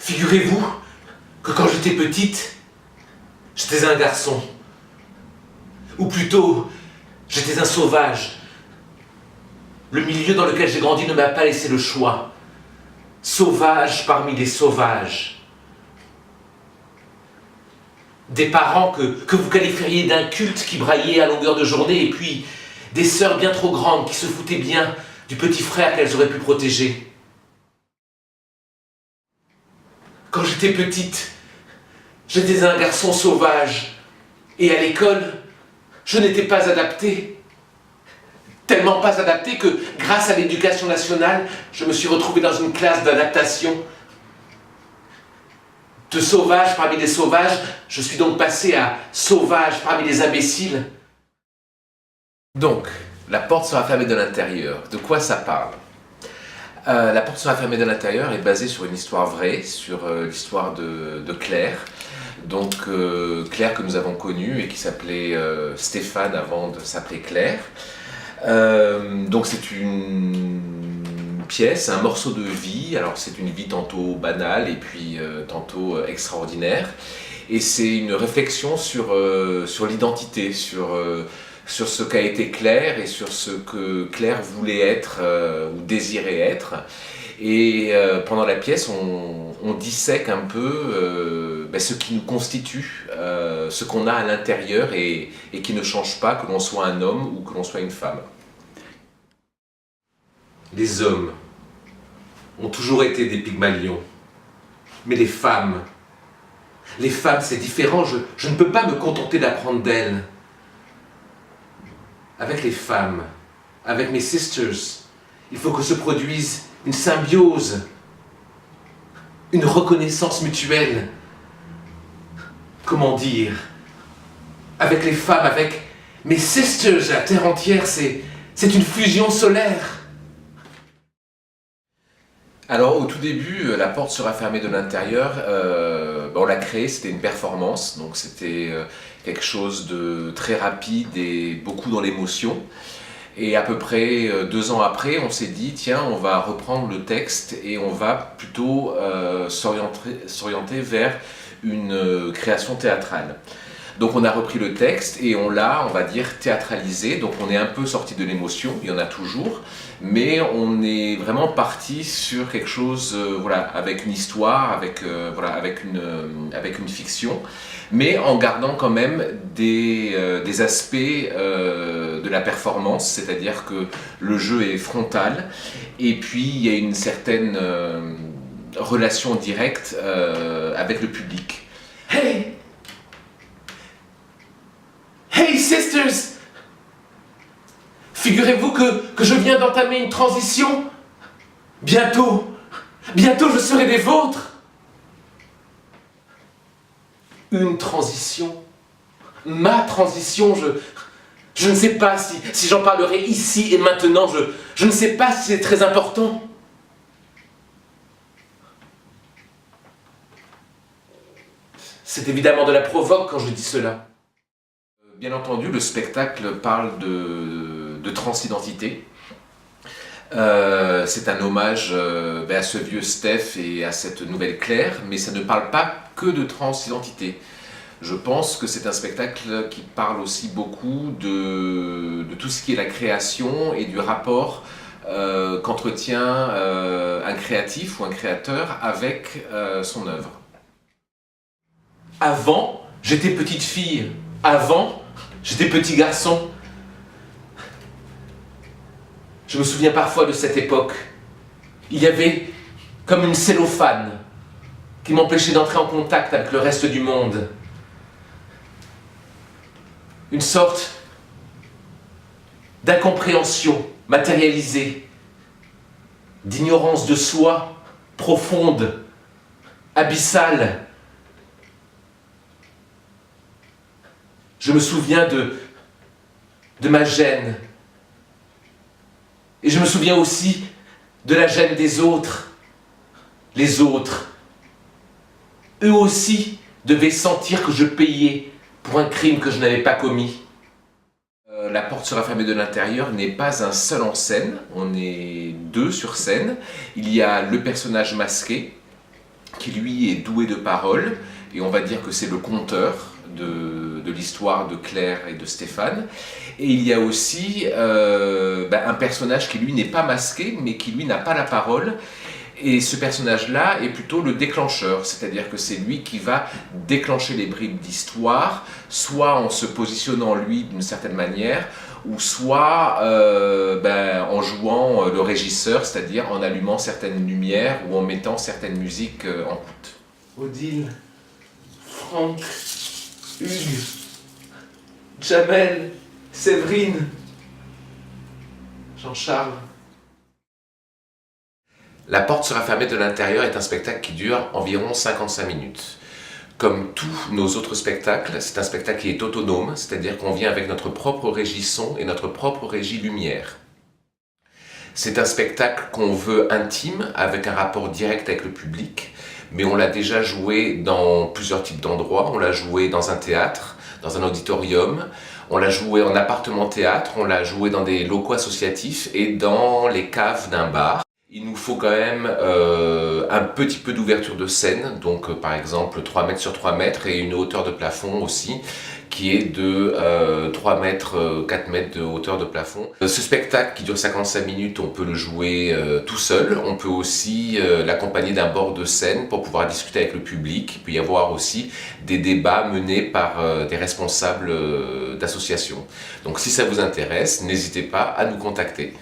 Figurez-vous que quand j'étais petite, j'étais un garçon. Ou plutôt, j'étais un sauvage. Le milieu dans lequel j'ai grandi ne m'a pas laissé le choix. Sauvage parmi les sauvages. Des parents que vous qualifieriez d'incultes qui braillaient à longueur de journée, et puis des sœurs bien trop grandes qui se foutaient bien du petit frère qu'elles auraient pu protéger. Quand j'étais petite, j'étais un garçon sauvage, et à l'école, je n'étais pas adapté. Tellement pas adapté que, grâce à l'éducation nationale, je me suis retrouvé dans une classe d'adaptation. De sauvage parmi les sauvages, je suis donc passé à sauvage parmi les imbéciles. Donc, la porte sera fermée de l'intérieur. De quoi ça parle ? La porte sera fermée de l'intérieur est basée sur une histoire vraie, sur l'histoire de Claire. Donc Claire que nous avons connue et qui s'appelait Stéphane avant de s'appeler Claire. Donc c'est une pièce, un morceau de vie. Alors c'est une vie tantôt banale et puis tantôt extraordinaire. Et c'est une réflexion sur l'identité, sur ce qu'a été Claire et sur ce que Claire voulait être ou désirait être. Et pendant la pièce, on dissèque un peu ce qui nous constitue, ce qu'on a à l'intérieur et qui ne change pas, que l'on soit un homme ou que l'on soit une femme. Les hommes ont toujours été des Pygmalions, mais les femmes c'est différent, je ne peux pas me contenter d'apprendre d'elles. Avec les femmes, avec mes sisters, il faut que se produise une symbiose, une reconnaissance mutuelle. Comment dire ? Avec les femmes, avec mes sisters, la terre entière, c'est une fusion solaire. Alors au tout début, la porte sera fermée de l'intérieur. On l'a créée, c'était une performance, donc c'était quelque chose de très rapide et beaucoup dans l'émotion. Et à peu près 2 ans après, on s'est dit, tiens, on va reprendre le texte et on va plutôt s'orienter vers une création théâtrale. Donc on a repris le texte et on l'a, on va dire, théâtralisé. Donc on est un peu sorti de l'émotion, il y en a toujours, mais on est vraiment parti sur quelque chose, avec une histoire, avec une fiction, mais en gardant quand même des aspects de la performance, c'est-à-dire que le jeu est frontal et puis il y a une certaine relation directe avec le public. Hey sisters! Figurez-vous que je viens d'entamer une transition. Bientôt je serai des vôtres. Une transition. Ma transition, je ne sais pas si j'en parlerai ici et maintenant, je ne sais pas si c'est très important. C'est évidemment de la provoque quand je dis cela. Bien entendu, le spectacle parle de transidentité. C'est un hommage à ce vieux Steph et à cette nouvelle Claire, mais ça ne parle pas que de transidentité. Je pense que c'est un spectacle qui parle aussi beaucoup de tout ce qui est la création et du rapport qu'entretient un créatif ou un créateur avec son œuvre. Avant, j'étais petite fille. Avant, j'étais petit garçon. Je me souviens parfois de cette époque. Il y avait comme une cellophane qui m'empêchait d'entrer en contact avec le reste du monde. Une sorte d'incompréhension matérialisée, d'ignorance de soi profonde, abyssale. Je me souviens de ma gêne. Et je me souviens aussi de la gêne des autres. Les autres, eux aussi, devaient sentir que je payais pour un crime que je n'avais pas commis. La porte sera fermée de l'intérieur n'est pas un seul en scène, on est 2 sur scène. Il y a le personnage masqué, qui lui est doué de paroles, et on va dire que c'est le conteur de l'histoire de Claire et de Stéphane. Et il y a aussi un personnage qui lui n'est pas masqué, mais qui lui n'a pas la parole. Et ce personnage-là est plutôt le déclencheur, c'est-à-dire que c'est lui qui va déclencher les bribes d'histoire, soit en se positionnant lui d'une certaine manière, ou soit en jouant le régisseur, c'est-à-dire en allumant certaines lumières ou en mettant certaines musiques en route. Odile, Franck, Hugues, Jamel, Séverine, Jean-Charles. La porte sera fermée de l'intérieur est un spectacle qui dure environ 55 minutes. Comme tous nos autres spectacles, c'est un spectacle qui est autonome, c'est-à-dire qu'on vient avec notre propre régie son et notre propre régie lumière. C'est un spectacle qu'on veut intime, avec un rapport direct avec le public, mais on l'a déjà joué dans plusieurs types d'endroits. On l'a joué dans un théâtre, dans un auditorium, on l'a joué en appartement-théâtre, on l'a joué dans des locaux associatifs et dans les caves d'un bar. Il nous faut quand même un petit peu d'ouverture de scène, donc par exemple 3 mètres sur 3 mètres et une hauteur de plafond aussi, qui est de 3 mètres, 4 mètres de hauteur de plafond. Ce spectacle qui dure 55 minutes, on peut le jouer tout seul, on peut aussi l'accompagner d'un bord de scène pour pouvoir discuter avec le public. Il peut y avoir aussi des débats menés par des responsables d'associations. Donc si ça vous intéresse, n'hésitez pas à nous contacter.